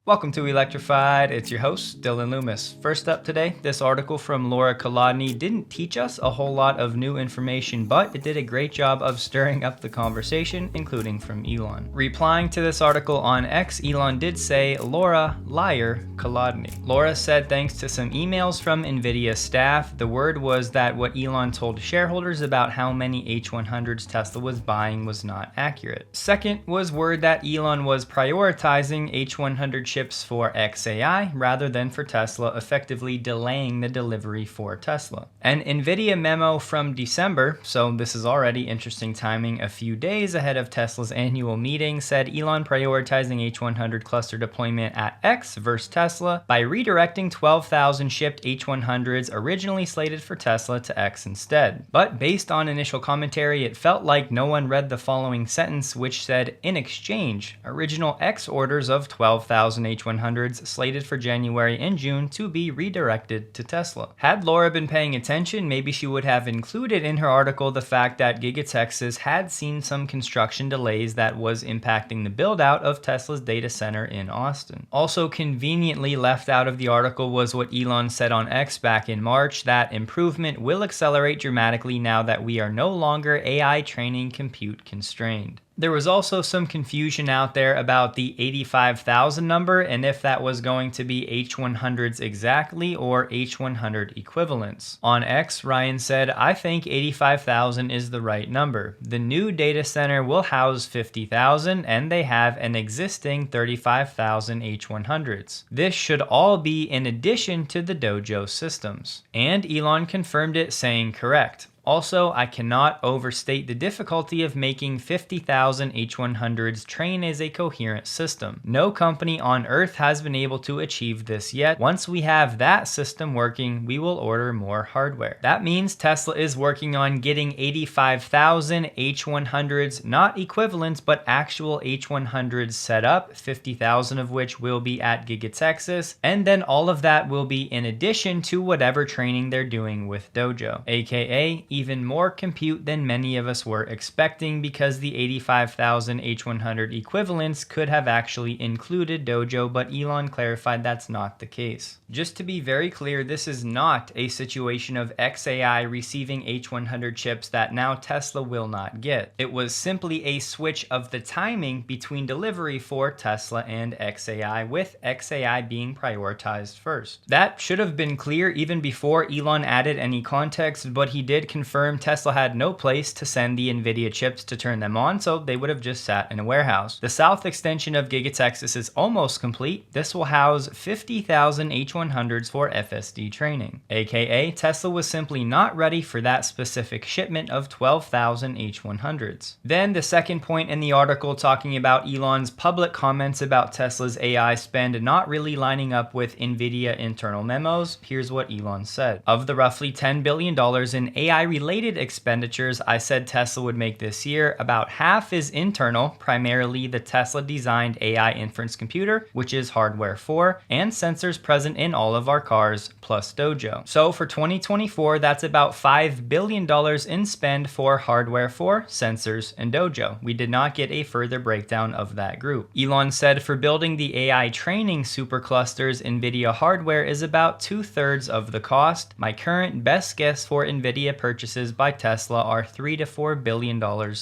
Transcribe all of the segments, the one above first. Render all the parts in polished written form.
Welcome to Electrified. It's your host, Dylan Loomis. First up today, this article from Laura Kolodny didn't teach us a whole lot of new information, but it did a great job of stirring up the conversation, including from Elon. Replying to this article on X, Elon did say, Laura, liar, Kolodny. Laura said thanks to some emails from NVIDIA staff, the word was that what Elon told shareholders about how many H100s Tesla was buying was not accurate. Second was word that Elon was prioritizing H100 chips for XAI rather than for Tesla, effectively delaying the delivery for Tesla. An NVIDIA memo from December, so this is already interesting timing, a few days ahead of Tesla's annual meeting, said Elon prioritizing H100 cluster deployment at X versus Tesla by redirecting 12,000 shipped H100s originally slated for Tesla to X instead. But based on initial commentary, it felt like no one read the following sentence, which said, in exchange, original X orders of 12,000 H100s slated for January and June to be redirected to Tesla. Had Laura been paying attention, maybe she would have included in her article the fact that Giga Texas had seen some construction delays that was impacting the build-out of Tesla's data center in Austin. Also conveniently left out of the article was what Elon said on X back in March, that improvement will accelerate dramatically now that we are no longer AI training compute constrained. There was also some confusion out there about the 85,000 number and if that was going to be H100s exactly or H100 equivalents. On X, Ryan said, I think 85,000 is the right number. The new data center will house 50,000 and they have an existing 35,000 H100s. This should all be in addition to the Dojo systems. And Elon confirmed it, saying correct. Also, I cannot overstate the difficulty of making 50,000 H100s train as a coherent system. No company on Earth has been able to achieve this yet. Once we have that system working, we will order more hardware. That means Tesla is working on getting 85,000 H100s, not equivalents, but actual H100s set up, 50,000 of which will be at Giga Texas, and then all of that will be in addition to whatever training they're doing with Dojo, aka even more compute than many of us were expecting, because the 85,000 H100 equivalents could have actually included Dojo, but Elon clarified that's not the case. Just to be very clear, this is not a situation of XAI receiving H100 chips that now Tesla will not get. It was simply a switch of the timing between delivery for Tesla and XAI, with XAI being prioritized first. That should have been clear even before Elon added any context, but he did confirm Tesla had no place to send the NVIDIA chips to turn them on, so they would have just sat in a warehouse. The south extension of Giga Texas is almost complete. This will house 50,000 H100s for FSD training, aka Tesla was simply not ready for that specific shipment of 12,000 H100s. Then the second point in the article, talking about Elon's public comments about Tesla's AI spend not really lining up with NVIDIA internal memos. Here's what Elon said. Of the roughly $10 billion in AI-related expenditures I said Tesla would make this year, about half is internal, primarily the Tesla-designed AI inference computer, which is hardware 4, and sensors present in all of our cars, plus Dojo. So for 2024, that's about $5 billion in spend for hardware 4, sensors, and Dojo. We did not get a further breakdown of that group. Elon said for building the AI training superclusters, NVIDIA hardware is about 2/3 of the cost. My current best guess for NVIDIA purchases by Tesla are $3 to $4 billion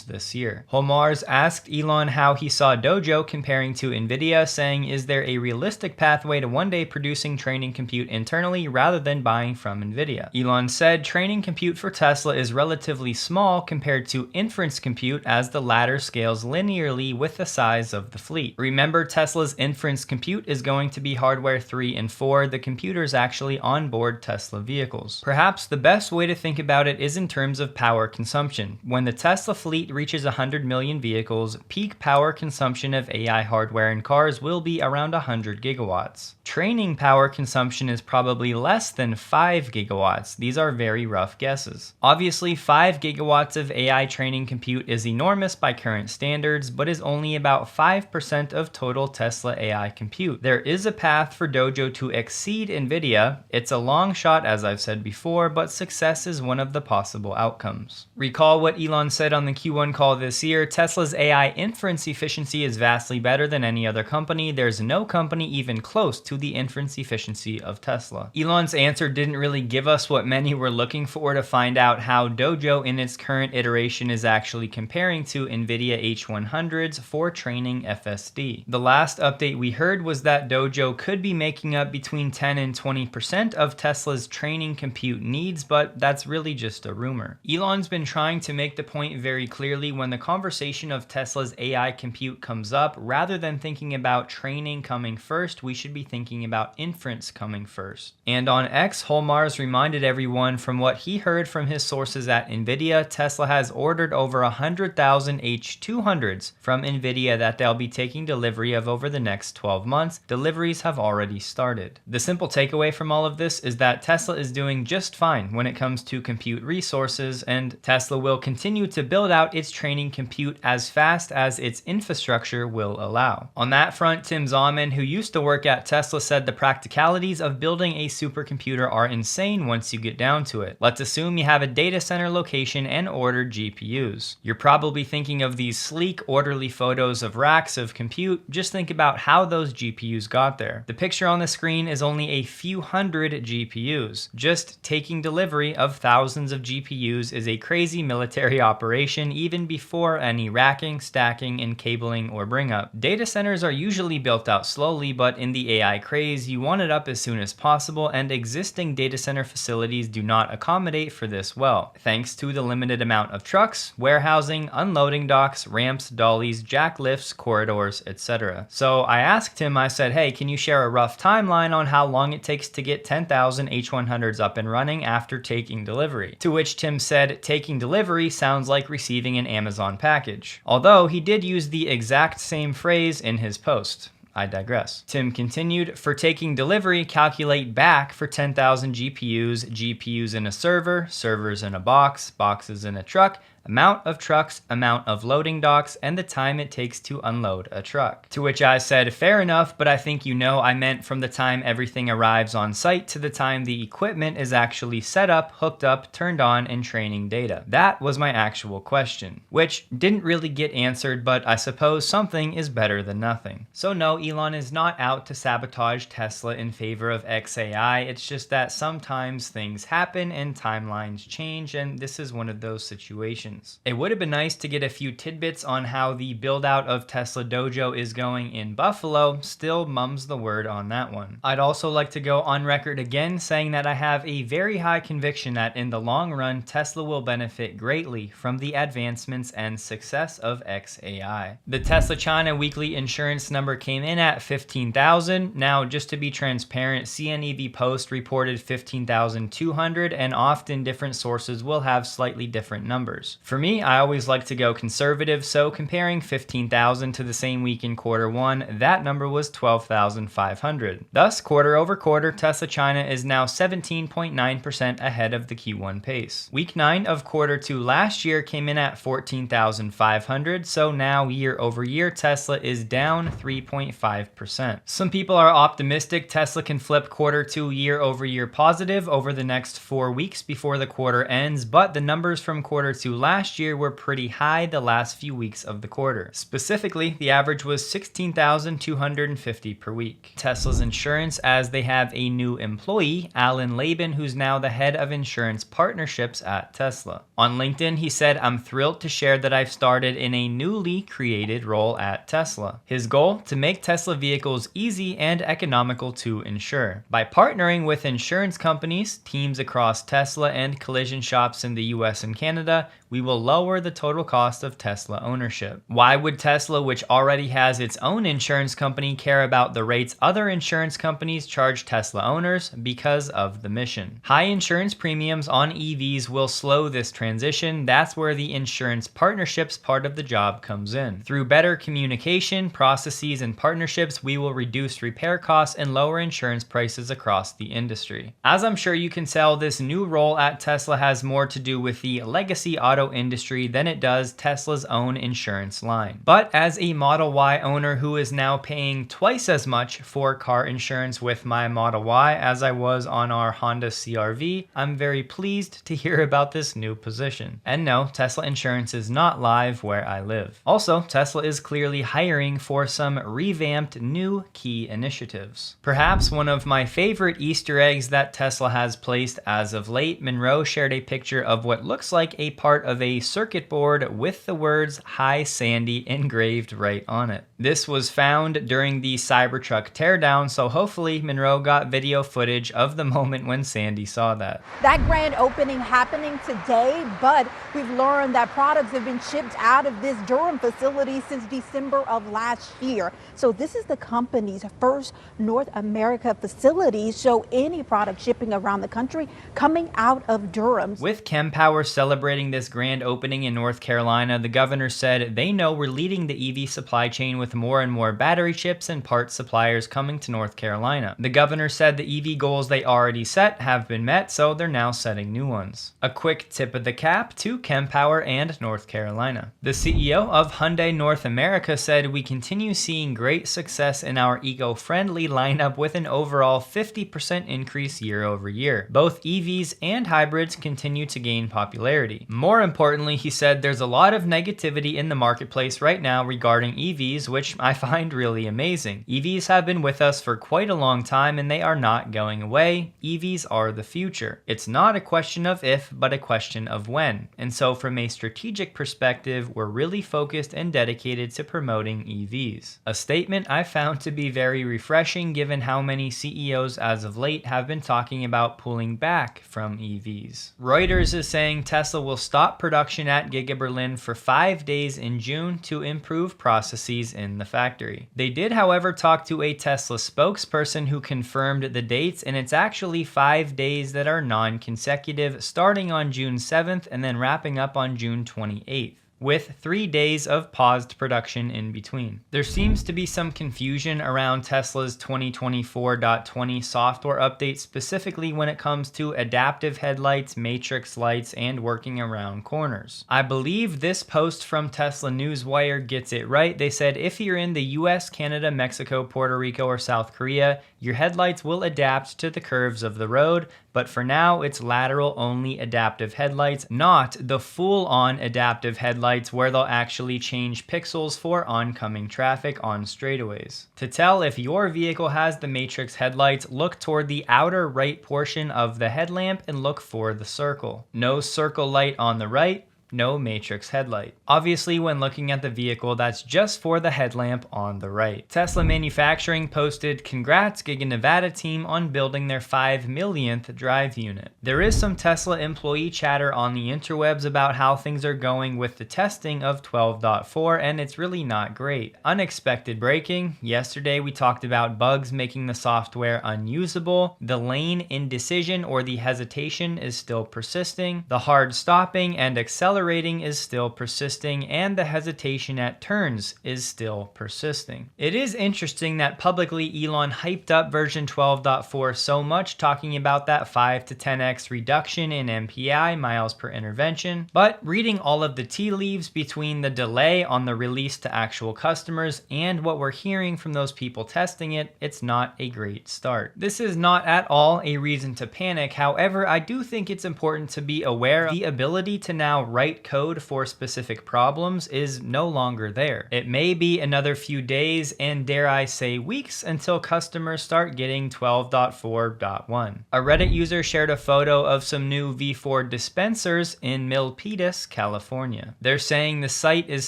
this year. Holmars asked Elon how he saw Dojo comparing to NVIDIA, saying, is there a realistic pathway to one day producing training compute internally rather than buying from NVIDIA? Elon said training compute for Tesla is relatively small compared to inference compute, as the latter scales linearly with the size of the fleet. Remember, Tesla's inference compute is going to be hardware 3 and 4, the computers actually on board Tesla vehicles. Perhaps the best way to think about it is in terms of power consumption. When the Tesla fleet reaches 100 million vehicles, peak power consumption of AI hardware in cars will be around 100 gigawatts. Training power consumption is probably less than 5 gigawatts. These are very rough guesses. Obviously, 5 gigawatts of AI training compute is enormous by current standards, but is only about 5% of total Tesla AI compute. There is a path for Dojo to exceed NVIDIA. It's a long shot, as I've said before, but success is one of the possible outcomes. Recall what Elon said on the Q1 call this year: Tesla's AI inference efficiency is vastly better than any other company. There's no company even close to the inference efficiency of Tesla. Elon's answer didn't really give us what many were looking for to find out how Dojo in its current iteration is actually comparing to NVIDIA H100s for training FSD. The last update we heard was that Dojo could be making up between 10 and 20% of Tesla's training compute needs, but that's really just a rumor. Elon's been trying to make the point very clearly: when the conversation of Tesla's AI compute comes up, rather than thinking about training coming first, we should be thinking about inference coming first. And on X, Holmars reminded everyone from what he heard from his sources at NVIDIA, Tesla has ordered over 100,000 H200s from NVIDIA that they'll be taking delivery of over the next 12 months. Deliveries have already started. The simple takeaway from all of this is that Tesla is doing just fine when it comes to compute resources, and Tesla will continue to build out its training compute as fast as its infrastructure will allow. On that front, Tim Zalman, who used to work at Tesla, said the practicalities of building a supercomputer are insane once you get down to it. Let's assume you have a data center location and ordered GPUs. You're probably thinking of these sleek, orderly photos of racks of compute. Just think about how those GPUs got there. The picture on the screen is only a few hundred GPUs. Just taking delivery of thousands of GPUs is a crazy military operation, even before any racking, stacking, and cabling or bring up. Data centers are usually built out slowly, but in the AI craze, you want it up as soon as possible, and existing data center facilities do not accommodate for this well, thanks to the limited amount of trucks, warehousing, unloading docks, ramps, dollies, jack lifts, corridors, etc. So I asked him, I said, hey, can you share a rough timeline on how long it takes to get 10,000 H100s up and running after taking delivery? To which Tim said, taking delivery sounds like receiving an Amazon package. Although he did use the exact same phrase in his post. I digress. Tim continued, for taking delivery, calculate back for 10,000 GPUs, GPUs in a server, servers in a box, boxes in a truck, amount of trucks, amount of loading docks, and the time it takes to unload a truck. To which I said, fair enough, but I think you know I meant from the time everything arrives on site to the time the equipment is actually set up, hooked up, turned on, and training data. That was my actual question, which didn't really get answered, but I suppose something is better than nothing. So no, Elon is not out to sabotage Tesla in favor of XAI. It's just that sometimes things happen and timelines change, and this is one of those situations. It would have been nice to get a few tidbits on how the build out of Tesla Dojo is going in Buffalo. Still mum's the word on that one. I'd also like to go on record again saying that I have a very high conviction that in the long run, Tesla will benefit greatly from the advancements and success of XAI. The Tesla China weekly insurance number came in at 15,000. Now, just to be transparent, CNEV Post reported 15,200, and often different sources will have slightly different numbers. For me, I always like to go conservative, so comparing 15,000 to the same week in Q1, that number was 12,500. Thus, quarter over quarter, Tesla China is now 17.9% ahead of the Q1 pace. Week 9 of Q2 last year came in at 14,500, so now year over year, Tesla is down 3.5%. Some people are optimistic Tesla can flip Q2 year over year positive over the next 4 weeks before the quarter ends, but the numbers from Q2 last year were pretty high the last few weeks of the quarter. Specifically, the average was 16,250 per week. Tesla's insurance, as they have a new employee, Alan Laban, who's now the head of insurance partnerships at Tesla. On LinkedIn, he said, I'm thrilled to share that I've started in a newly created role at Tesla. His goal, to make Tesla vehicles easy and economical to insure. By partnering with insurance companies, teams across Tesla, and collision shops in the US and Canada, we will lower the total cost of Tesla ownership. Why would Tesla, which already has its own insurance company, care about the rates other insurance companies charge Tesla owners? Because of the mission. High insurance premiums on EVs will slow this transition. That's where the insurance partnerships part of the job comes in. Through better communication, processes, and partnerships, partnerships, we will reduce repair costs and lower insurance prices across the industry. As I'm sure you can tell, this new role at Tesla has more to do with the legacy auto industry than it does Tesla's own insurance line. But as a Model Y owner who is now paying twice as much for car insurance with my Model Y as I was on our Honda CR-V, I'm very pleased to hear about this new position. And no, Tesla insurance is not live where I live. Also, Tesla is clearly hiring for some revamped new key initiatives. Perhaps one of my favorite Easter eggs that Tesla has placed as of late, Monroe shared a picture of what looks like a part of a circuit board with the words "Hi Sandy" engraved right on it. This was found during the Cybertruck teardown, so hopefully Monroe got video footage of the moment when Sandy saw that. That grand opening happening today, but we've learned that products have been shipped out of this Durham facility since December of last year. So this is the company's first North America facility, so any product shipping around the country coming out of Durham. With Kempower celebrating this grand opening in North Carolina, the governor said they know we're leading the EV supply chain with more and more battery chips and parts suppliers coming to North Carolina. The governor said the EV goals they already set have been met, so they're now setting new ones. A quick tip of the cap to Kempower and North Carolina. The CEO of Hyundai North America said we continue seeing great success in our eco-friendly lineup with an overall 50% increase year over year. Both EVs and hybrids continue to gain popularity. More importantly, he said there's a lot of negativity in the marketplace right now regarding EVs, which I find really amazing. EVs have been with us for quite a long time and they are not going away. EVs are the future. It's not a question of if, but a question of when. And so from a strategic perspective, we're really focused and dedicated to promoting EVs. A statement I found to be very refreshing given how many CEOs as of late have been talking about pulling back from EVs. Reuters is saying Tesla will stop production at Giga Berlin for 5 days in June to improve processes in the factory. They did, however, talk to a Tesla spokesperson who confirmed the dates, and it's actually 5 days that are non-consecutive, starting on June 7th and then wrapping up on June 28th. With 3 days of paused production in between. There seems to be some confusion around Tesla's 2024.20 software update, specifically when it comes to adaptive headlights, matrix lights, and working around corners. I believe this post from Tesla Newswire gets it right. They said if you're in the US, Canada, Mexico, Puerto Rico, or South Korea, your headlights will adapt to the curves of the road, but for now it's lateral only adaptive headlights, not the full-on adaptive headlights where they'll actually change pixels for oncoming traffic on straightaways. To tell if your vehicle has the matrix headlights, look toward the outer right portion of the headlamp and look for the circle. No circle light on the right, no matrix headlight. Obviously, when looking at the vehicle, that's just for the headlamp on the right. Tesla Manufacturing posted, "Congrats Giga Nevada team on building their 5 millionth drive unit." There is some Tesla employee chatter on the interwebs about how things are going with the testing of 12.4, and it's really not great. Unexpected breaking. Yesterday we talked about bugs making the software unusable. The lane indecision or the hesitation is still persisting. The hard stopping and accelerating is still persisting, and the hesitation at turns is still persisting. It is interesting that publicly Elon hyped up version 12.4 so much, talking about that 5 to 10x reduction in MPI, miles per intervention, but reading all of the tea leaves between the delay on the release to actual customers and what we're hearing from those people testing it, it's not a great start. This is not at all a reason to panic. However, I do think it's important to be aware the ability to now write code for specific problems is no longer there. It may be another few days and dare I say weeks until customers start getting 12.4.1. A Reddit user shared a photo of some new V4 dispensers in Milpitas, California. They're saying the site is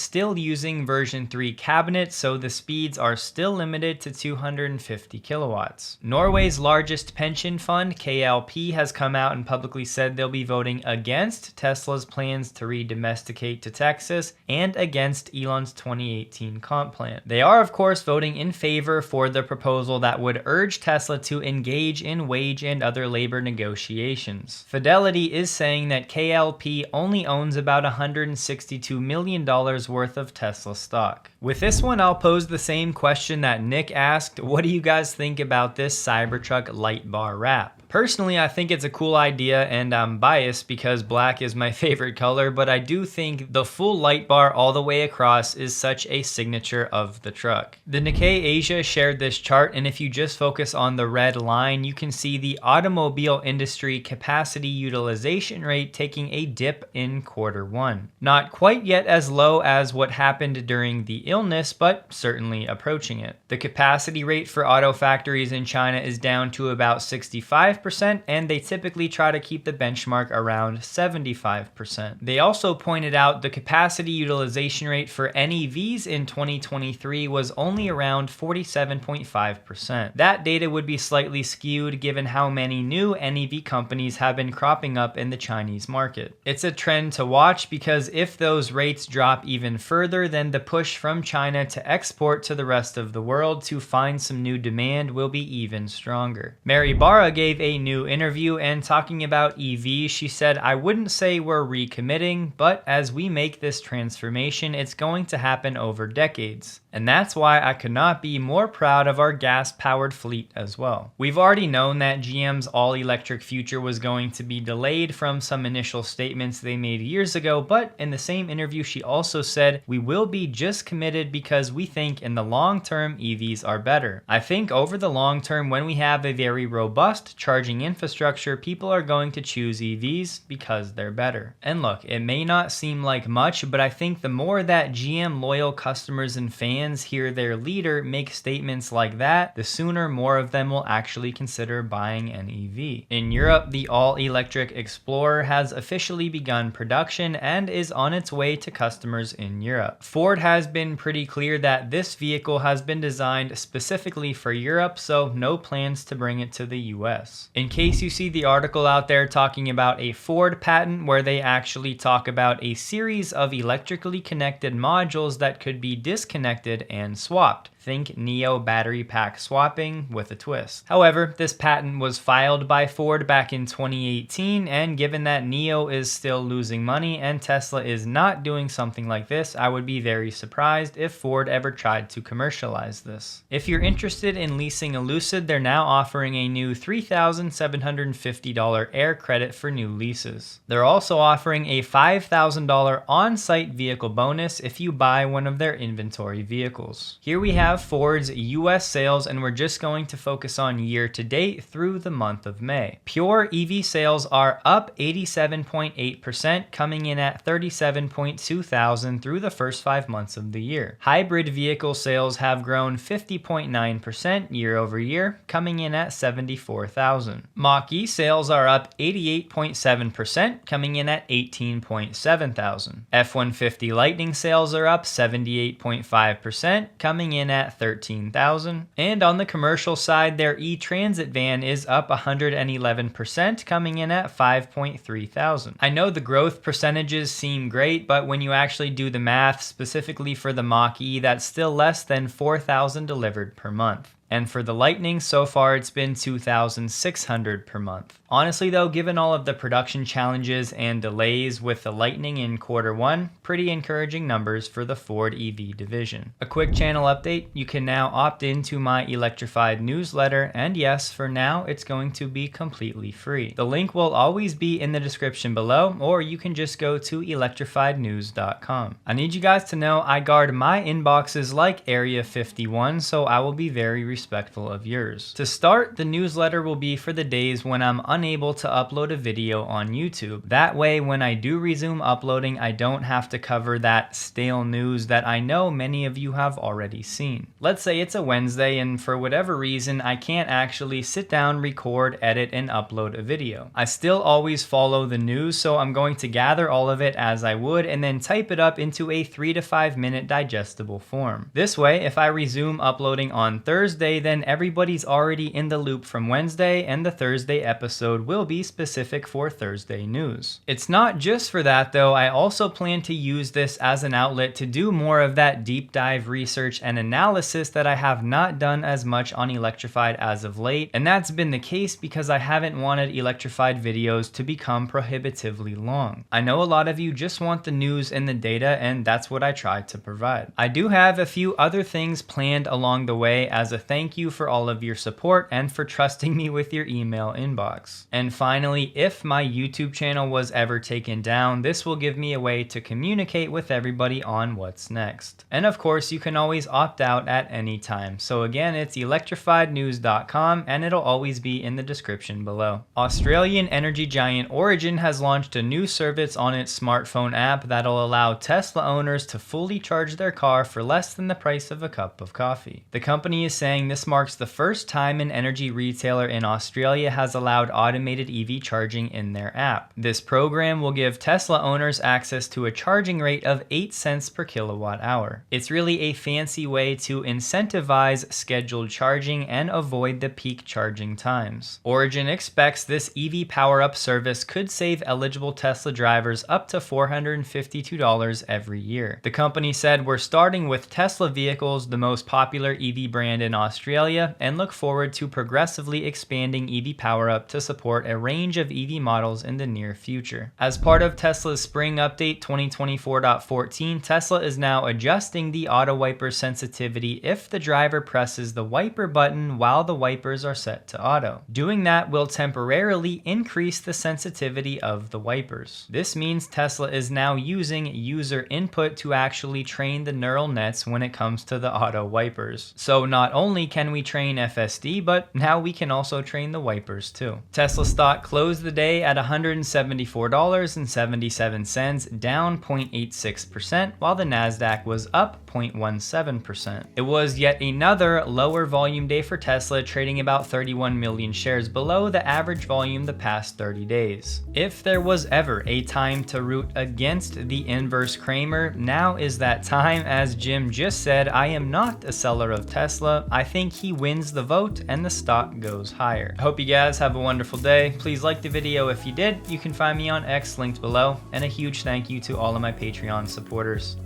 still using version 3 cabinets, so the speeds are still limited to 250 kilowatts. Norway's largest pension fund, KLP, has come out and publicly said they'll be voting against Tesla's plans to battery domesticate to Texas and against Elon's 2018 comp plan. They are, of course, voting in favor for the proposal that would urge Tesla to engage in wage and other labor negotiations. Fidelity is saying that KLP only owns about $162 million worth of Tesla stock. With this one, I'll pose the same question that Nick asked. What do you guys think about this Cybertruck light bar wrap? Personally, I think it's a cool idea, and I'm biased because black is my favorite color, but I do think the full light bar all the way across is such a signature of the truck. The Nikkei Asia shared this chart, and if you just focus on the red line, you can see the automobile industry capacity utilization rate taking a dip in Q1. Not quite yet as low as what happened during the illness, but certainly approaching it. The capacity rate for auto factories in China is down to about 65%, and they typically try to keep the benchmark around 75%. They also pointed out the capacity utilization rate for NEVs in 2023 was only around 47.5%. That data would be slightly skewed given how many new NEV companies have been cropping up in the Chinese market. It's a trend to watch because if those rates drop even further, then the push from China to export to the rest of the world to find some new demand will be even stronger. Mary Barra gave a new interview, and talking about EVs, she said, "I wouldn't say we're recommitting, but as we make this transformation, it's going to happen over decades. And that's why I could not be more proud of our gas-powered fleet as well." We've already known that GM's all-electric future was going to be delayed from some initial statements they made years ago, but in the same interview, she also said, "We will be just committed because we think in the long term EVs are better. I think over the long term, when we have a very robust charging infrastructure, people are going to choose EVs because they're better." And look, it may not seem like much, but I think the more that GM loyal customers and fans hear their leader make statements like that, the sooner more of them will actually consider buying an EV. In Europe, the all-electric Explorer has officially begun production and is on its way to customers in Europe. Ford has been pretty clear that this vehicle has been designed specifically for Europe, so no plans to bring it to the US. In case you see the article out there talking about a Ford patent where they actually talk about a series of electrically connected modules that could be disconnected and swapped. Think Neo battery pack swapping with a twist. However, this patent was filed by Ford back in 2018, and given that Neo is still losing money and Tesla is not doing something like this, I would be very surprised if Ford ever tried to commercialize this. If you're interested in leasing a Lucid, they're now offering a new $3,750 air credit for new leases. They're also offering a $5,000 on-site vehicle bonus if you buy one of their inventory vehicles. Here we have Ford's US sales, and we're just going to focus on year to date through the month of May. Pure EV sales are up 87.8%, coming in at 37.2 thousand through the first 5 months of the year. Hybrid vehicle sales have grown 50.9% year over year, coming in at 74,000. Mach-E sales are up 88.7%, coming in at 18.7 thousand. F-150 Lightning sales are up 78.5%, coming in at 13,000. And on the commercial side, their e-Transit van is up 111%, coming in at 5.3 thousand. I know the growth percentages seem great, but when you actually do the math, specifically for the Mach-E, that's still less than 4,000 delivered per month. And for the Lightning, so far it's been 2,600 per month. Honestly though, given all of the production challenges and delays with the Lightning in Q1, pretty encouraging numbers for the Ford EV division. A quick channel update, you can now opt into my Electrified newsletter, and yes, for now it's going to be completely free. The link will always be in the description below, or you can just go to electrifiednews.com. I need you guys to know I guard my inboxes like Area 51, so I will be very respectful of yours. To start, the newsletter will be for the days when I'm unable to upload a video on YouTube. That way, when I do resume uploading, I don't have to cover that stale news that I know many of you have already seen. Let's say it's a Wednesday and for whatever reason, I can't actually sit down, record, edit, and upload a video. I still always follow the news, so I'm going to gather all of it as I would and then type it up into a 3 to 5 minute digestible form. This way, if I resume uploading on Thursday, Thursday, then everybody's already in the loop from Wednesday, and the Thursday episode will be specific for Thursday news. It's not just for that though, I also plan to use this as an outlet to do more of that deep dive research and analysis that I have not done as much on Electrified as of late, and that's been the case because I haven't wanted Electrified videos to become prohibitively long. I know a lot of you just want the news and the data, and that's what I try to provide. I do have a few other things planned along the way as a thank you for all of your support and for trusting me with your email inbox. And finally, if my YouTube channel was ever taken down, this will give me a way to communicate with everybody on what's next. And of course, you can always opt out at any time. So again, it's electrifiednews.com, and it'll always be in the description below. Australian energy giant Origin has launched a new service on its smartphone app that'll allow Tesla owners to fully charge their car for less than the price of a cup of coffee. The company is saying this marks the first time an energy retailer in Australia has allowed automated EV charging in their app. This program will give Tesla owners access to a charging rate of 8 cents per kilowatt hour. It's really a fancy way to incentivize scheduled charging and avoid the peak charging times. Origin expects this EV power-up service could save eligible Tesla drivers up to $452 every year. The company said, "We're starting with Tesla vehicles, the most popular EV brand in Australia, and look forward to progressively expanding EV power-up to support a range of EV models in the near future." As part of Tesla's spring update 2024.14, Tesla is now adjusting the auto wiper sensitivity if the driver presses the wiper button while the wipers are set to auto. Doing that will temporarily increase the sensitivity of the wipers. This means Tesla is now using user input to actually train the neural nets when it comes to the auto wipers. So not only can we train FSD, but now we can also train the wipers too. Tesla stock closed the day at $174.77, down 0.86%, while the Nasdaq was up 0.17%. It was yet another lower volume day for Tesla, trading about 31 million shares below the average volume the past 30 days. If there was ever a time to root against the inverse Kramer, now is that time. As Jim just said, I am not a seller of Tesla. I think he wins the vote and the stock goes higher. I hope you guys have a wonderful day. Please like the video if you did. You can find me on X linked below, and a huge thank you to all of my Patreon supporters.